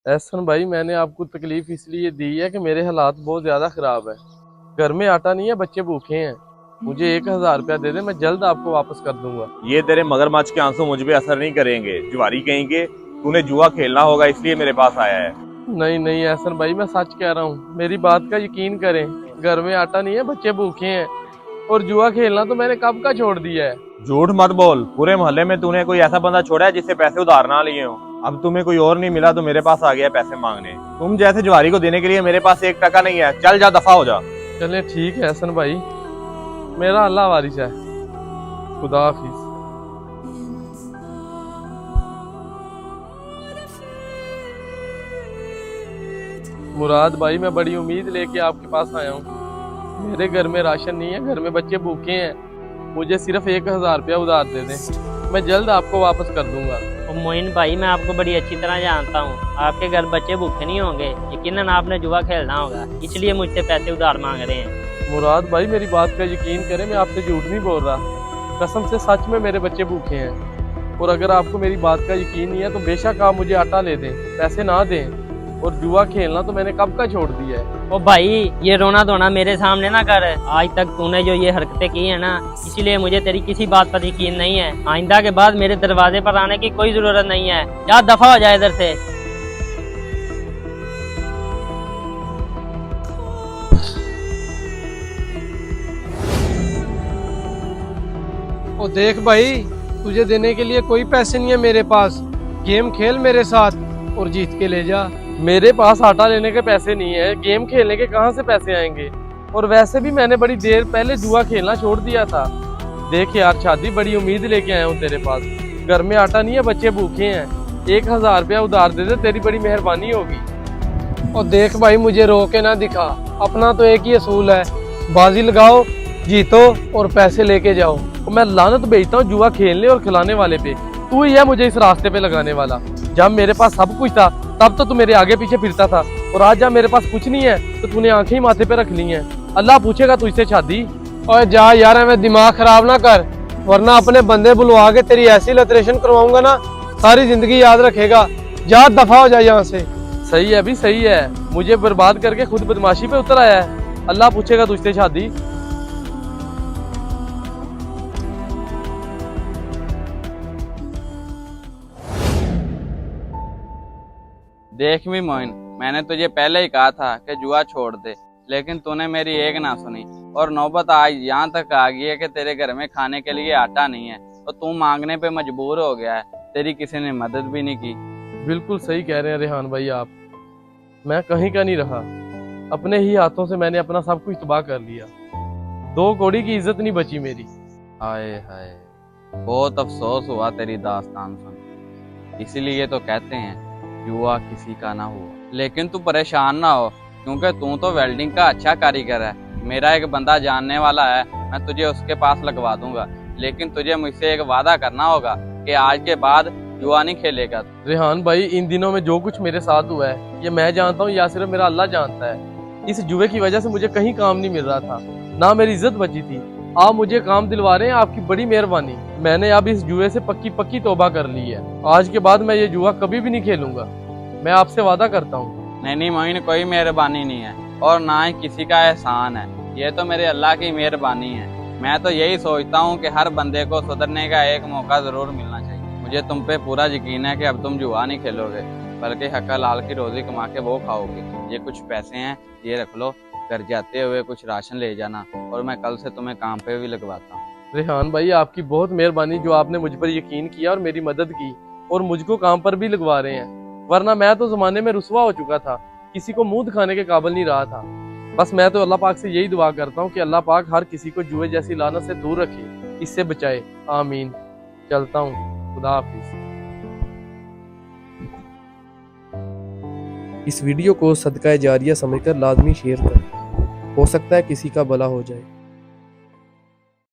एहसन भाई, मैंने आपको तकलीफ इसलिए दी है कि मेरे हालात बहुत ज़्यादा ख़राब है। घर में आटा नहीं है, बच्चे भूखे हैं। मुझे 1000 रुपया दे दे, मैं जल्द आपको वापस कर दूंगा। ये तेरे मगरमच्छ के आंसू मुझ पे असर नहीं करेंगे। जुआरी कहेंगे, तूने जुआ खेलना होगा इसलिए मेरे पास आया है। नहीं नहीं एहसन भाई, मैं सच कह रहा हूँ, मेरी बात का यकीन करें। घर में आटा नहीं है, बच्चे भूखे हैं, और जुआ खेलना तो मैंने कब का छोड़ दिया है। झूठ मत बोल। पूरे मोहल्ले में तूने कोई ऐसा बंदा छोड़ा है जिससे पैसे उधार ना लिए हो? अब तुम्हें कोई और नहीं मिला तो मेरे पास आ गया पैसे मांगने। तुम जैसे जुआरी को देने के लिए मेरे पास 1 टका नहीं है। चल जा, दफा हो जा। चले ठीक है एहसन भाई, मेरा अल्लाह वारिस है। खुदा हाफिज। मुराद भाई, मैं बड़ी उम्मीद लेके आपके पास आया हूँ। मेरे घर में राशन नहीं है, घर में बच्चे भूखे हैं। मुझे सिर्फ 1000 रुपया उधार दे दें, मैं जल्द आपको वापस कर दूंगा। और मोइन भाई, मैं आपको बड़ी अच्छी तरह जानता हूँ, आपके घर बच्चे भूखे नहीं होंगे। यकीनन आपने जुआ खेलना होगा, इसलिए मुझसे पैसे उधार मांग रहे हैं। मुराद भाई, मेरी बात का यकीन करें, मैं आपसे झूठ नहीं बोल रहा। कसम से सच में मेरे बच्चे भूखे हैं। और अगर आपको मेरी बात का यकीन नहीं है तो बेशक आप मुझे आटा ले दें, पैसे ना दें। और जुआ खेलना तो मैंने कब का छोड़ दिया है। ओ भाई, ये रोना धोना मेरे सामने ना कर। आज तक तूने जो ये हरकतें की है ना, इसीलिए मुझे तेरी किसी बात पर यकीन नहीं है। आइंदा के बाद मेरे दरवाजे पर आने की कोई जरूरत नहीं है। जा दफा हो जाए इधर से। ओ देख भाई, तुझे देने के लिए कोई पैसे नहीं है मेरे पास। गेम खेल मेरे साथ और जीत के ले जा। मेरे पास आटा लेने के पैसे नहीं है, गेम खेलने के कहाँ से पैसे आएंगे। और वैसे भी मैंने बड़ी देर पहले जुआ खेलना छोड़ दिया था। देख यार शादी, बड़ी उम्मीद लेके आया हूँ तेरे पास। घर में आटा नहीं है, बच्चे भूखे हैं। 1000 रुपया उधार दे दे, तेरी बड़ी मेहरबानी होगी। और देख भाई, मुझे रो के ना दिखा। अपना तो एक ही असूल है, बाजी लगाओ, जीतो और पैसे लेके जाओ। और मैं लानत भेजता हूँ जुआ खेलने और खिलाने वाले पे। तू ही है मुझे इस रास्ते पे लगाने वाला। जब मेरे पास सब कुछ था तब तो तू मेरे आगे पीछे फिरता था, और आज जब मेरे पास कुछ नहीं है तो तूने आंखें ही माथे पे रख ली हैं। अल्लाह पूछेगा तुझसे शादी। और जा यार, मैं दिमाग खराब ना कर, वरना अपने बंदे बुलवा के तेरी ऐसी लतरेशन करवाऊंगा ना, सारी जिंदगी याद रखेगा। जा दफा हो जा यहाँ से। सही है, अभी सही है। मुझे बर्बाद करके खुद बदमाशी पे उतर आया है। अल्लाह पूछेगा तुझसे शादी। देख भी मोइन, मैंने तुझे पहले ही कहा था कि जुआ छोड़ दे, लेकिन तूने मेरी एक ना सुनी। और नौबत आज यहाँ तक आ गई है कि तेरे घर में खाने के लिए आटा नहीं है, तो तू मांगने पे मजबूर हो गया है। तेरी किसी ने मदद भी नहीं की। बिल्कुल सही कह रहे हैं रेहान भाई आप। मैं कहीं का नहीं रहा, अपने ही हाथों से मैंने अपना सब कुछ तबाह कर लिया। 2 कौड़ी की इज्जत नहीं बची मेरी। हाय हाय, बहुत अफसोस हुआ तेरी दास्तान सुन। इसीलिए तो कहते हैं जुआ किसी का ना हुआ। लेकिन तू परेशान ना हो, क्योंकि तू तो वेल्डिंग का अच्छा कारीगर है। मेरा एक बंदा जानने वाला है, मैं तुझे उसके पास लगवा दूंगा। लेकिन तुझे मुझसे एक वादा करना होगा कि आज के बाद जुआ नहीं खेलेगा। रेहान भाई, इन दिनों में जो कुछ मेरे साथ हुआ है ये मैं जानता हूँ या सिर्फ मेरा अल्लाह जानता है। इस जुए की वजह से मुझे कहीं काम नहीं मिल रहा था, ना मेरी इज्जत बची थी। आप मुझे काम दिलवा रहे हैं, आपकी बड़ी मेहरबानी। मैंने अब इस जुए से पक्की पक्की तौबा कर ली है। आज के बाद मैं ये जुआ कभी भी नहीं खेलूंगा, मैं आपसे वादा करता हूँ। नहीं मोइन, कोई मेहरबानी नहीं है और ना ही किसी का एहसान है। ये तो मेरे अल्लाह की मेहरबानी है। मैं तो यही सोचता हूँ कि हर बंदे को सुधरने का एक मौका जरूर मिलना चाहिए। मुझे तुम पे पूरा यकीन है कि अब तुम जुआ नहीं खेलोगे, बल्कि हक हलाल की रोजी कमा के वो खाओगे। ये कुछ पैसे हैं, ये रख लो। घर जाते हुए कुछ राशन ले जाना, और मैं कल से तुम्हें काम पे भी लगवाता हूँ। रेहान भाई, आपकी बहुत मेहरबानी जो आपने मुझ पर यकीन किया और मेरी मदद की, और मुझको काम पर भी लगवा रहे हैं। वरना मैं तो जमाने में रुसवा हो चुका था, किसी को मुंह दिखाने के काबिल नहीं रहा था। बस मैं तो अल्लाह पाक से यही दुआ करता हूँ कि अल्लाह पाक हर किसी को जुए जैसी लानत से दूर रखे, इससे बचाए। आमीन। चलता हूँ, खुदा हाफिज। इस वीडियो को सदका जारिया समझकर लाजमी शेयर करें, हो सकता है किसी का भला हो जाए।